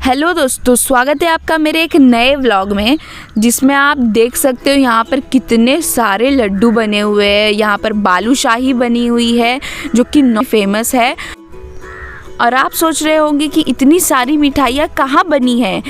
Hello दोस्तों, स्वागत है आपका मेरे एक नए व्लॉग में, जिसमें आप देख सकते हो यहाँ पर कितने सारे लड्डू बने हुए हैं। यहाँ पर बालूशाही बनी हुई है जो कि फेमस है। और आप सोच रहे होंगे कि इतनी सारी मिठाइयाँ कहाँ बनी है।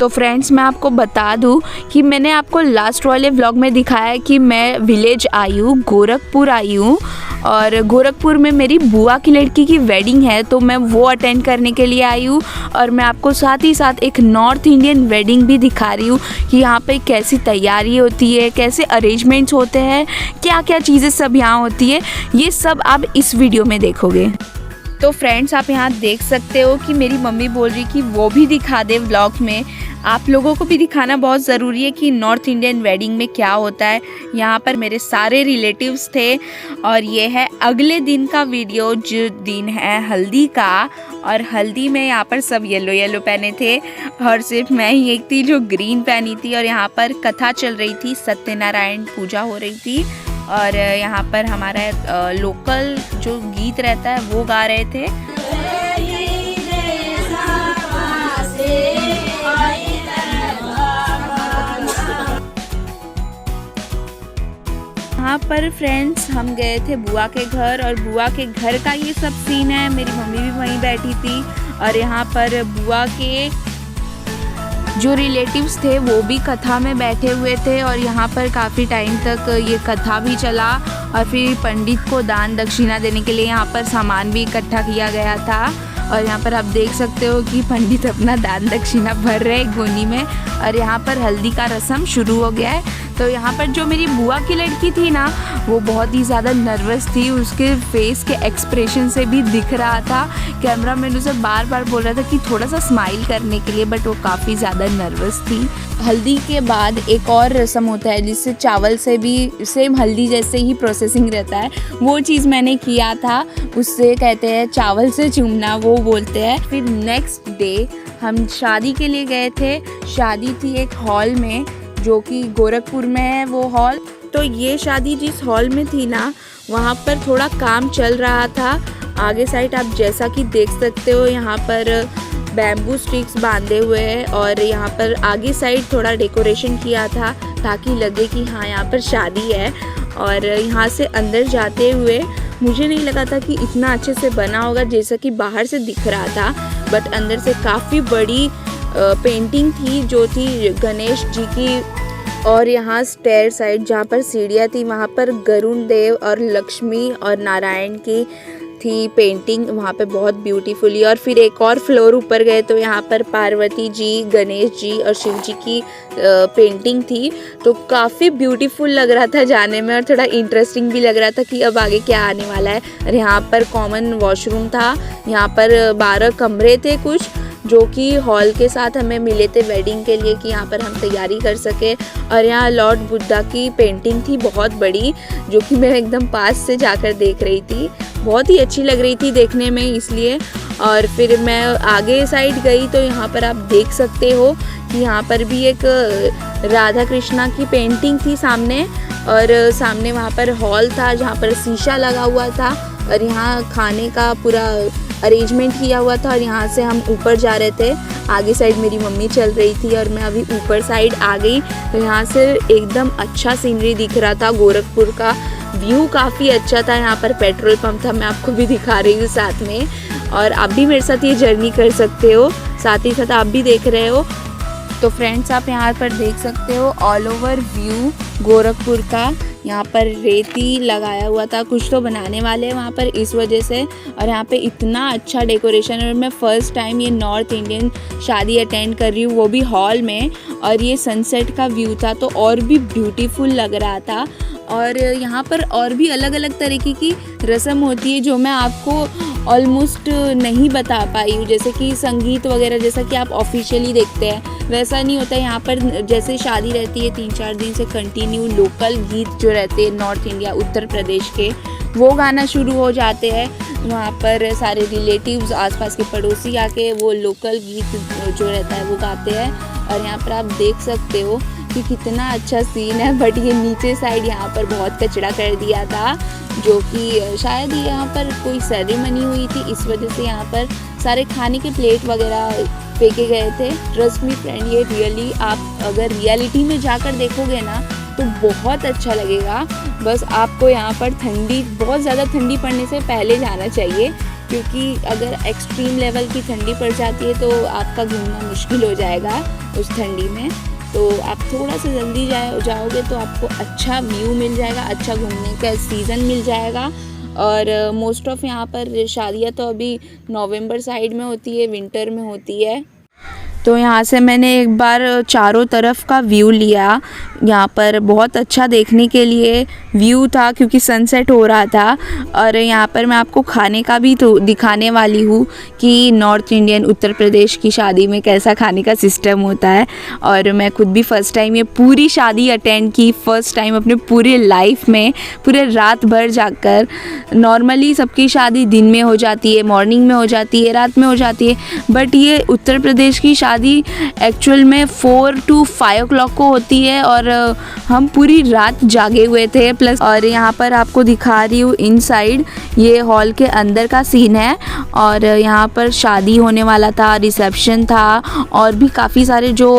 तो फ्रेंड्स, मैं आपको बता दूं कि मैंने आपको लास्ट वाले व्लॉग में दिखाया है कि मैं विलेज आई हूँ, गोरखपुर आई हूँ। और गोरखपुर में मेरी बुआ की लड़की की वेडिंग है, तो मैं वो अटेंड करने के लिए आई हूँ। और मैं आपको साथ ही साथ एक नॉर्थ इंडियन वेडिंग भी दिखा रही हूँ कि यहाँ पे कैसी तैयारी होती है, कैसे अरेंजमेंट्स होते हैं, क्या क्या चीज़ें सब यहाँ होती है। ये सब आप इस वीडियो में देखोगे। तो फ्रेंड्स, आप यहाँ देख सकते हो कि मेरी मम्मी बोल रही कि वो भी दिखा दे व्लॉग में। आप लोगों को भी दिखाना बहुत ज़रूरी है कि नॉर्थ इंडियन वेडिंग में क्या होता है। यहाँ पर मेरे सारे रिलेटिव्स थे और ये है अगले दिन का वीडियो, जो दिन है हल्दी का। और हल्दी में यहाँ पर सब येलो येलो पहने थे और सिर्फ मैं ही एक थी जो ग्रीन पहनी थी। और यहाँ पर कथा चल रही थी, सत्यनारायण पूजा हो रही थी। और यहाँ पर हमारा लोकल जो गीत रहता है वो गा रहे थे। यहाँ पर फ्रेंड्स हम गए थे बुआ के घर, और बुआ के घर का ये सब सीन है। मेरी मम्मी भी वहीं बैठी थी और यहाँ पर बुआ के जो रिलेटिव्स थे वो भी कथा में बैठे हुए थे। और यहाँ पर काफ़ी टाइम तक ये कथा भी चला। और फिर पंडित को दान दक्षिणा देने के लिए यहाँ पर सामान भी इकट्ठा किया गया था। और यहाँ पर आप देख सकते हो कि पंडित अपना दान दक्षिणा भर रहे हैं गोनी में। और यहाँ पर हल्दी का रस्म शुरू हो गया है। तो यहाँ पर जो मेरी बुआ की लड़की थी ना, वो बहुत ही ज़्यादा नर्वस थी। उसके फेस के एक्सप्रेशन से भी दिख रहा था। कैमरामैन उसे बार बार बोल रहा था कि थोड़ा सा स्माइल करने के लिए, बट वो काफ़ी ज़्यादा नर्वस थी। हल्दी के बाद एक और रस्म होता है जिससे चावल से भी सेम हल्दी जैसे ही प्रोसेसिंग रहता है। वो चीज़ मैंने किया था, उससे कहते हैं चावल से चूमना, वो बोलते हैं। फिर नेक्स्ट डे हम शादी के लिए गए थे। शादी थी एक हॉल में जो कि गोरखपुर में है वो हॉल। तो ये शादी जिस हॉल में थी ना, वहाँ पर थोड़ा काम चल रहा था। आगे साइड आप जैसा कि देख सकते हो, यहाँ पर बैम्बू स्टिक्स बांधे हुए हैं। और यहाँ पर आगे साइड थोड़ा डेकोरेशन किया था ताकि लगे कि हाँ, यहाँ पर शादी है। और यहाँ से अंदर जाते हुए मुझे नहीं लगा था कि इतना अच्छे से बना होगा जैसा कि बाहर से दिख रहा था। बट अंदर से काफ़ी बड़ी पेंटिंग थी जो थी गणेश जी की। और यहाँ स्टेयर साइड जहाँ पर सीढ़ियाँ थी, वहाँ पर गरुण देव और लक्ष्मी और नारायण की थी पेंटिंग वहाँ पे बहुत ब्यूटीफुली। और फिर एक और फ्लोर ऊपर गए तो यहाँ पर पार्वती जी, गणेश जी और शिव जी की पेंटिंग थी। तो काफ़ी ब्यूटीफुल लग रहा था जाने में, और थोड़ा इंटरेस्टिंग भी लग रहा था कि अब आगे क्या आने वाला है। और यहाँ पर कॉमन वॉशरूम था। यहाँ पर 12 कमरे थे कुछ, जो कि हॉल के साथ हमें मिले थे वेडिंग के लिए कि यहाँ पर हम तैयारी कर सके। और यहाँ लॉर्ड बुद्धा की पेंटिंग थी बहुत बड़ी, जो कि मैं एकदम पास से जाकर देख रही थी। बहुत ही अच्छी लग रही थी देखने में, इसलिए। और फिर मैं आगे साइड गई तो यहाँ पर आप देख सकते हो कि यहाँ पर भी एक राधा कृष्णा की पेंटिंग थी सामने। और सामने वहाँ पर हॉल था जहाँ पर शीशा लगा हुआ था। और यहाँ खाने का पूरा अरेंजमेंट किया हुआ था। और यहाँ से हम ऊपर जा रहे थे। आगे साइड मेरी मम्मी चल रही थी और मैं अभी ऊपर साइड आ गई। तो यहाँ से एकदम अच्छा सीनरी दिख रहा था। गोरखपुर का व्यू काफ़ी अच्छा था। यहाँ पर पेट्रोल पंप था, मैं आपको भी दिखा रही हूँ साथ में। और आप भी मेरे साथ ये जर्नी कर सकते हो, साथ ही साथ आप भी देख रहे हो। तो फ्रेंड्स, आप यहाँ पर देख सकते हो ऑल ओवर व्यू गोरखपुर का। यहाँ पर रेती लगाया हुआ था, कुछ तो बनाने वाले हैं वहाँ पर इस वजह से। और यहाँ पे इतना अच्छा डेकोरेशन है। और मैं फ़र्स्ट टाइम ये नॉर्थ इंडियन शादी अटेंड कर रही हूँ, वो भी हॉल में। और ये सनसेट का व्यू था तो और भी ब्यूटीफुल लग रहा था। और यहाँ पर और भी अलग अलग तरीके की रस्म होती है जो मैं आपको ऑलमोस्ट नहीं बता पाई हूँ। जैसे कि संगीत वगैरह, जैसा कि आप ऑफिशियली देखते हैं वैसा नहीं होता है यहाँ पर। जैसे शादी रहती है 3-4 दिन से कंटिन्यू, लोकल गीत जो रहते हैं नॉर्थ इंडिया, उत्तर प्रदेश के, वो गाना शुरू हो जाते हैं। वहाँ पर सारे रिलेटिव्स, आसपास के पड़ोसी आके वो लोकल गीत जो रहता है वो गाते हैं। और यहाँ पर आप देख सकते हो कि कितना अच्छा सीन है। बट ये नीचे साइड यहाँ पर बहुत कचरा कर दिया था, जो कि शायद यहाँ पर कोई सेरेमनी हुई थी, इस वजह से यहाँ पर सारे खाने के प्लेट वगैरह फेंके गए थे। ट्रस्ट मी फ्रेंड, ये रियली आप अगर रियलिटी में जाकर देखोगे ना तो बहुत अच्छा लगेगा। बस आपको यहाँ पर ठंडी, बहुत ज़्यादा ठंडी पड़ने से पहले जाना चाहिए, क्योंकि अगर एक्सट्रीम लेवल की ठंडी पड़ जाती है तो आपका घूमना मुश्किल हो जाएगा उस ठंडी में। तो आप थोड़ा सा जल्दी जाओगे तो आपको अच्छा व्यू मिल जाएगा, अच्छा घूमने का सीज़न मिल जाएगा। और मोस्ट ऑफ यहाँ पर शादियाँ तो अभी नवंबर साइड में होती है, विंटर में होती है। तो यहाँ से मैंने एक बार चारों तरफ का व्यू लिया। यहाँ पर बहुत अच्छा देखने के लिए व्यू था, क्योंकि सनसेट हो रहा था। और यहाँ पर मैं आपको खाने का भी तो दिखाने वाली हूँ कि नॉर्थ इंडियन उत्तर प्रदेश की शादी में कैसा खाने का सिस्टम होता है। और मैं खुद भी फ़र्स्ट टाइम ये पूरी शादी अटेंड की, फ़र्स्ट टाइम अपने पूरे लाइफ में, पूरे रात भर जाकर। नॉर्मली सबकी शादी दिन में हो जाती है, मॉर्निंग में हो जाती है, रात में हो जाती है, बट ये उत्तर प्रदेश की शादी एक्चुअल में 4 to 5 o'clock को होती है। और हम पूरी रात जागे हुए थे प्लस। और यहाँ पर आपको दिखा रही हूँ इनसाइड, ये हॉल के अंदर का सीन है। और यहाँ पर शादी होने वाला था, रिसेप्शन था, और भी काफ़ी सारे जो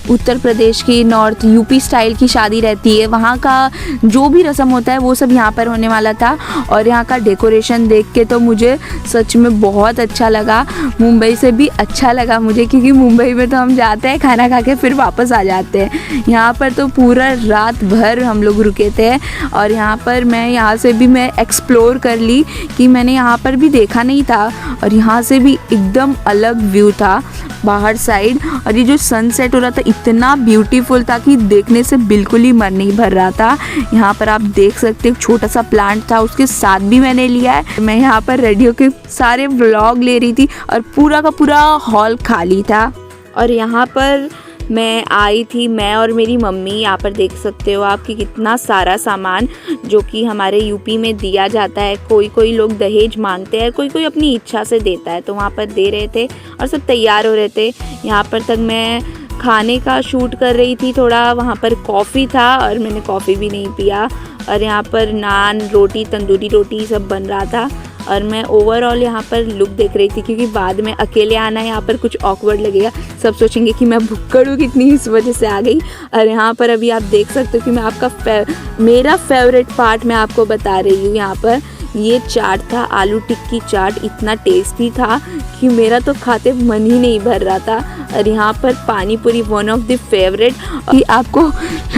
उत्तर प्रदेश की नॉर्थ यूपी स्टाइल की शादी रहती है वहाँ का जो भी रस्म होता है वो सब यहाँ पर होने वाला था। और यहाँ का डेकोरेशन देख के तो मुझे सच में बहुत अच्छा लगा, मुंबई से भी अच्छा लगा मुझे, क्योंकि मुंबई में तो हम जाते हैं खाना खा के फिर वापस आ जाते हैं। यहाँ पर तो पूरा रात भर हम लोग रुके थे। और यहाँ पर यहाँ से भी मैं एक्सप्लोर कर ली कि मैंने यहाँ पर भी देखा नहीं था। और यहाँ से भी एकदम अलग व्यू था बाहर साइड। और ये जो सनसेट हो रहा था इतना ब्यूटीफुल था कि देखने से बिल्कुल ही मन नहीं भर रहा था। यहाँ पर आप देख सकते हो एक छोटा सा प्लांट था, उसके साथ भी मैंने लिया है। मैं यहाँ पर रेडियो के सारे व्लॉग ले रही थी और पूरा का पूरा हॉल खाली था। और यहाँ पर मैं आई थी, मैं और मेरी मम्मी। यहाँ पर देख सकते हो आप कि कितना सारा सामान जो कि हमारे यूपी में दिया जाता है। कोई लोग दहेज मांगते हैं, कोई अपनी इच्छा से देता है, तो वहाँ पर दे रहे थे और सब तैयार हो रहे थे। यहाँ पर तक मैं खाने का शूट कर रही थी थोड़ा। वहाँ पर कॉफ़ी था और मैंने कॉफ़ी भी नहीं पिया। और यहाँ पर नान, रोटी, तंदूरी रोटी सब बन रहा था। और मैं ओवरऑल यहाँ पर लुक देख रही थी, क्योंकि बाद में अकेले आना यहाँ पर कुछ ऑकवर्ड लगेगा, सब सोचेंगे कि मैं भुक्कड़ हूँ कितनी, इस वजह से आ गई। और यहाँ पर अभी आप देख सकते हो कि मैं मेरा फेवरेट पार्ट मैं आपको बता रही हूँ। यहाँ पर ये चाट था, आलू टिक्की चाट, इतना टेस्टी था कि मेरा तो खाते मन ही नहीं भर रहा था। और यहाँ पर पानी पूरी वन ऑफ द फेवरेट, कि आपको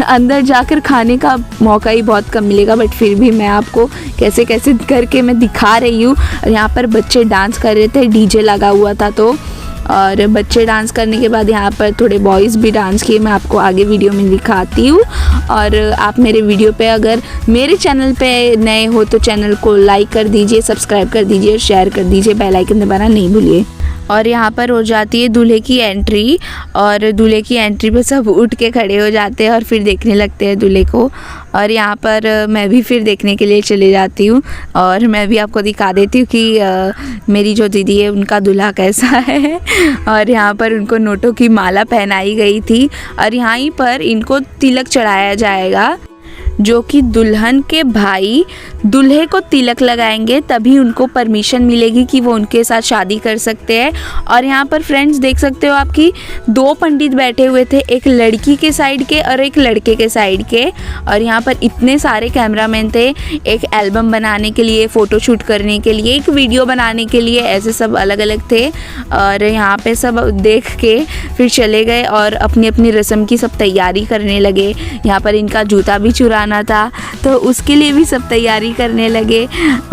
अंदर जाकर खाने का मौका ही बहुत कम मिलेगा, बट फिर भी मैं आपको कैसे कैसे करके मैं दिखा रही हूँ। और यहाँ पर बच्चे डांस कर रहे थे, डीजे लगा हुआ था तो। और बच्चे डांस करने के बाद यहाँ पर थोड़े बॉयज़ भी डांस किए, मैं आपको आगे वीडियो में दिखाती हूँ। और आप मेरे वीडियो पे अगर मेरे चैनल पे नए हो तो चैनल को लाइक कर दीजिए, सब्सक्राइब कर दीजिए, शेयर कर दीजिए, बेल आइकन दबाना नहीं भूलिए। और यहाँ पर हो जाती है दूल्हे की एंट्री। और दूल्हे की एंट्री पे सब उठ के खड़े हो जाते हैं और फिर देखने लगते हैं दूल्हे को। और यहाँ पर मैं भी फिर देखने के लिए चले जाती हूँ। और मैं भी आपको दिखा देती हूँ कि मेरी जो दीदी है उनका दूल्हा कैसा है। और यहाँ पर उनको नोटों की माला पहनाई गई थी। और यहाँ पर इनको तिलक चढ़ाया जाएगा, जो कि दुल्हन के भाई दूल्हे को तिलक लगाएंगे, तभी उनको परमिशन मिलेगी कि वो उनके साथ शादी कर सकते हैं। और यहाँ पर फ्रेंड्स देख सकते हो आपकी 2 पंडित बैठे हुए थे, एक लड़की के साइड के और एक लड़के के साइड के। और यहाँ पर इतने सारे कैमरामैन थे, एक एल्बम बनाने के लिए, फ़ोटो शूट करने के लिए, एक वीडियो बनाने के लिए, ऐसे सब अलग अलग थे। और यहाँ पे सब देख के फिर चले गए और अपनी अपनी रस्म की सब तैयारी करने लगे। यहाँ पर इनका जूता भी चुराना था तो उसके लिए भी सब तैयारी करने लगे।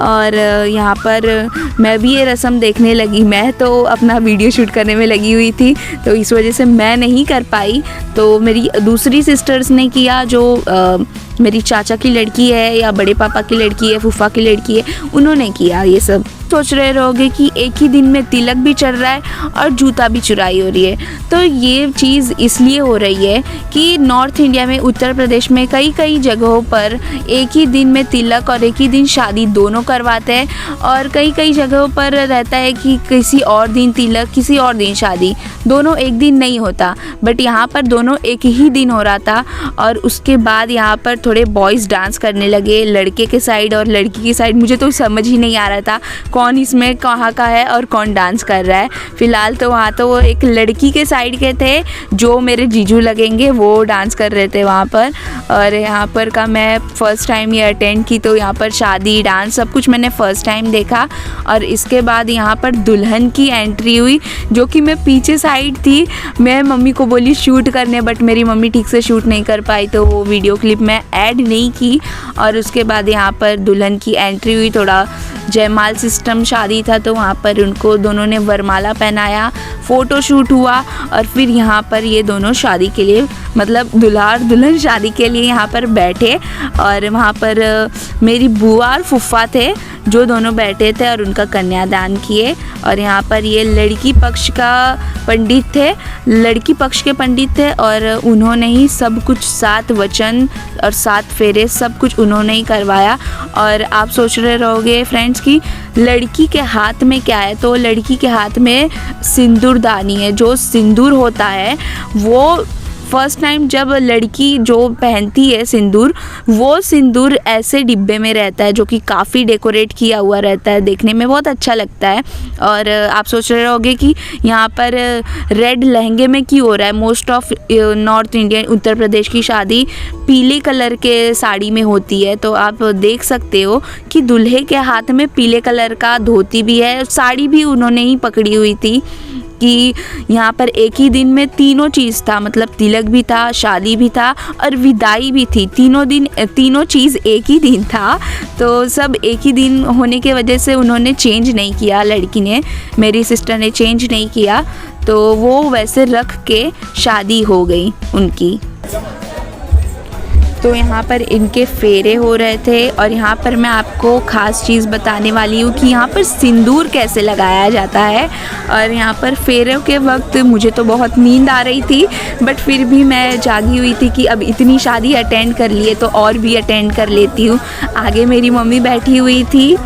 और यहाँ पर मैं भी ये रस्म देखने लगी। मैं तो अपना वीडियो शूट करने में लगी हुई थी, तो इस वजह से मैं नहीं कर पाई। तो मेरी दूसरी सिस्टर्स ने किया, जो मेरी चाचा की लड़की है या बड़े पापा की लड़की है, फूफा की लड़की है, उन्होंने किया ये सब। सोच रहे रहोगे कि एक ही दिन में तिलक भी चढ़ रहा है और जूता भी चुराई हो रही है। तो ये चीज़ इसलिए हो रही है कि नॉर्थ इंडिया में, उत्तर प्रदेश में कई जगहों पर एक ही दिन में तिलक और एक ही दिन शादी दोनों करवाते हैं। और कई जगहों पर रहता है कि किसी और दिन तिलक, किसी और दिन शादी, दोनों एक दिन नहीं होता। बट यहाँ पर दोनों एक ही दिन हो रहा था। और उसके बाद यहाँ पर थोड़े बॉयज़ डांस करने लगे, लड़के के साइड और लड़की की साइड। मुझे तो समझ ही नहीं आ रहा था कौन इसमें कहाँ का है और कौन डांस कर रहा है। फ़िलहाल तो वहाँ तो वो एक लड़की के साइड के थे जो मेरे जीजू लगेंगे, वो डांस कर रहे थे वहाँ पर। और यहाँ पर का मैं फ़र्स्ट टाइम ये अटेंड की, तो यहाँ पर शादी डांस सब कुछ मैंने फ़र्स्ट टाइम देखा। और इसके बाद यहाँ पर दुल्हन की एंट्री हुई, जो कि मैं पीछे साइड थी। मैं मम्मी को बोली शूट करने, बट मेरी मम्मी ठीक से शूट नहीं कर पाई, तो वो वीडियो क्लिप मैं ऐड नहीं की। और उसके बाद यहाँ पर दुल्हन की एंट्री हुई, थोड़ा जयमाल सिस्टम शादी था, तो वहाँ पर उनको दोनों ने वरमाला पहनाया, फ़ोटो शूट हुआ। और फिर यहाँ पर ये दोनों शादी के लिए, मतलब दूल्हा और दुल्हन शादी के लिए यहाँ पर बैठे। और वहाँ पर मेरी बुआ और फूफा थे जो दोनों बैठे थे और उनका कन्यादान किए। और यहाँ पर ये लड़की पक्ष का पंडित थे, लड़की पक्ष के पंडित थे, और उन्होंने ही सब कुछ 7 वचन और 7 फेरे सब कुछ उन्होंने ही करवाया। और आप सोच रहे रहोगे फ्रेंड्स कि लड़की के हाथ में क्या है, तो लड़की के हाथ में सिंदूरदानी है। जो सिंदूर होता है वो फर्स्ट टाइम जब लड़की जो पहनती है सिंदूर, वो सिंदूर ऐसे डिब्बे में रहता है जो कि काफ़ी डेकोरेट किया हुआ रहता है, देखने में बहुत अच्छा लगता है। और आप सोच रहे होगे कि यहाँ पर रेड लहंगे में क्यों हो रहा है। Most of north Indian, Uttar Pradesh की शादी पीले कलर के साड़ी में होती है, तो आप देख सकते हो कि दूल्हे के हाथ में पीले कलर का धोती भी है, साड़ी भी उन्होंने ही पकड़ी हुई थी। कि यहाँ पर एक ही दिन में तीनों चीज़ था, मतलब तिलक भी था, शादी भी था और विदाई भी थी। तीनों चीज़ एक ही दिन था, तो सब एक ही दिन होने के वजह से उन्होंने चेंज नहीं किया, लड़की ने, मेरी सिस्टर ने चेंज नहीं किया, तो वो वैसे रख के शादी हो गई उनकी। तो यहाँ पर इनके फेरे हो रहे थे। और यहाँ पर मैं आपको ख़ास चीज़ बताने वाली हूँ कि यहाँ पर सिंदूर कैसे लगाया जाता है। और यहाँ पर फेरों के वक्त मुझे तो बहुत नींद आ रही थी, बट फिर भी मैं जागी हुई थी कि अब इतनी शादी अटेंड कर लिए तो और भी अटेंड कर लेती हूँ। आगे मेरी मम्मी बैठी हुई थी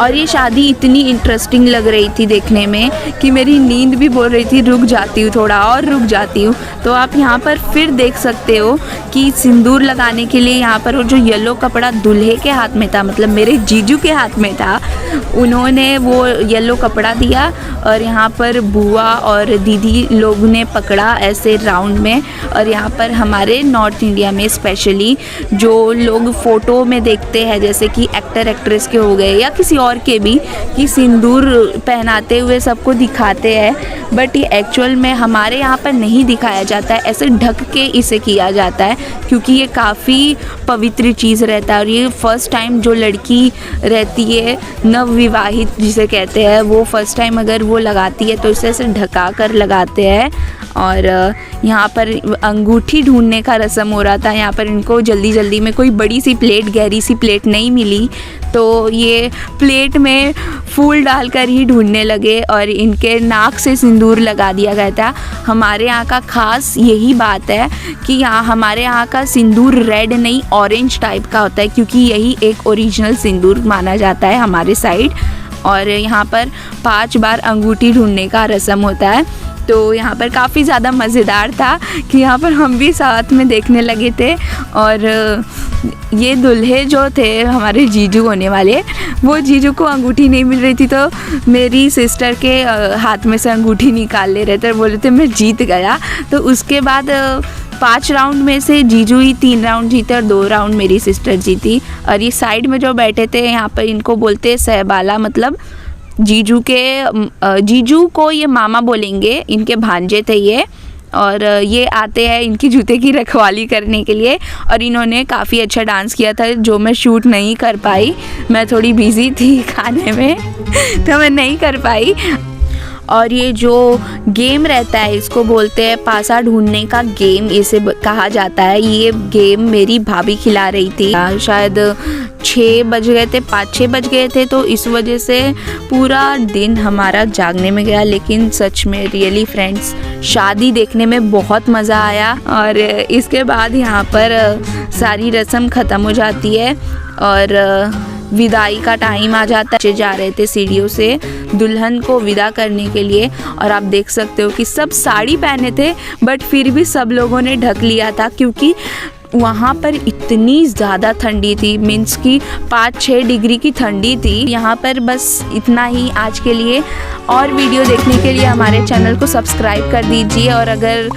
और ये शादी इतनी इंटरेस्टिंग लग रही थी देखने में कि मेरी नींद भी बोल रही थी रुक जाती हूँ, थोड़ा और रुक जाती हूँ। तो आप यहाँ पर फिर देख सकते हो कि सिंदूर लगाने के लिए यहाँ पर वो जो येलो कपड़ा दूल्हे के हाथ में था, मतलब मेरे जीजू के हाथ में था, उन्होंने वो येलो कपड़ा दिया। और यहाँ पर बुआ और दीदी लोग ने पकड़ा ऐसे राउंड में। और यहाँ पर हमारे नॉर्थ इंडिया में स्पेशली जो लोग फ़ोटो में देखते हैं, जैसे कि एक्टर एक्ट्रेस के हो गए या किसी और के भी, कि सिंदूर पहनाते हुए सबको दिखाते हैं, बट ये एक्चुअल में हमारे यहाँ पर नहीं दिखाया जाता है, ऐसे ढक के इसे किया जाता है, क्योंकि ये काफ़ी पवित्र चीज़ रहता है। और ये फ़र्स्ट टाइम जो लड़की रहती है, नवविवाहित जिसे कहते हैं, वो फ़र्स्ट टाइम अगर वो लगाती है तो इसे ऐसे ढका कर लगाते हैं। और यहाँ पर अंगूठी ढूंढने का रस्म हो रहा था। यहाँ पर इनको जल्दी जल्दी में कोई बड़ी सी प्लेट, गहरी सी प्लेट नहीं मिली, तो ये प्लेट में फूल डालकर ही ढूंढने लगे और इनके नाक से सिंदूर लगा दिया गया था। हमारे यहाँ का ख़ास यही बात है कि यहाँ हमारे यहाँ का सिंदूर रेड नहीं ऑरेंज टाइप का होता है, क्योंकि यही एक ओरिजिनल सिंदूर माना जाता है हमारे साइड। और यहाँ पर 5 बार अंगूठी ढूंढने का रस्म होता है। तो यहाँ पर काफ़ी ज़्यादा मज़ेदार था कि यहाँ पर हम भी साथ में देखने लगे थे। और ये दूल्हे जो थे हमारे जीजू होने वाले, वो जीजू को अंगूठी नहीं मिल रही थी, तो मेरी सिस्टर के हाथ में से अंगूठी निकाल ले रहे थे और बोल रहे थे मैं जीत गया। तो उसके बाद 5 राउंड में से जीजू ही 3 राउंड जीते और 2 राउंड मेरी सिस्टर जीती। और ये साइड में जो बैठे थे, यहाँ पर इनको बोलते हैं सहबाला, मतलब जीजू को ये मामा बोलेंगे, इनके भांजे थे ये। और ये आते हैं इनकी जूते की रखवाली करने के लिए। और इन्होंने काफ़ी अच्छा डांस किया था जो मैं शूट नहीं कर पाई, मैं थोड़ी बिज़ी थी खाने में तो मैं नहीं कर पाई। और ये जो गेम रहता है इसको बोलते हैं पासा ढूंढने का गेम, इसे कहा जाता है। ये गेम मेरी भाभी खिला रही थी, शायद 6 बज गए थे, 5-6 बज गए थे, तो इस वजह से पूरा दिन हमारा जागने में गया। लेकिन सच में रियली फ्रेंड्स, शादी देखने में बहुत मज़ा आया। और इसके बाद यहाँ पर सारी रस्म ख़त्म हो जाती है और विदाई का टाइम आ जाता है। जा रहे थे सीढ़ियों से दुल्हन को विदा करने के लिए, और आप देख सकते हो कि सब साड़ी पहने थे, बट फिर भी सब लोगों ने ढक लिया था, क्योंकि वहाँ पर इतनी ज़्यादा ठंडी थी, मीन्स कि 5-6 डिग्री की ठंडी थी। यहाँ पर बस इतना ही आज के लिए। और वीडियो देखने के लिए हमारे चैनल को सब्सक्राइब कर दीजिए। और अगर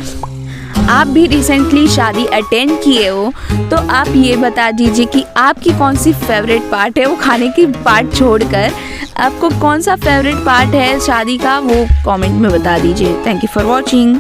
आप भी रिसेंटली शादी अटेंड किए हो तो आप ये बता दीजिए कि आपकी कौन सी फेवरेट पार्ट है, वो खाने की पार्ट छोड़कर आपको कौन सा फेवरेट पार्ट है शादी का, वो कमेंट में बता दीजिए। Thank you for watching.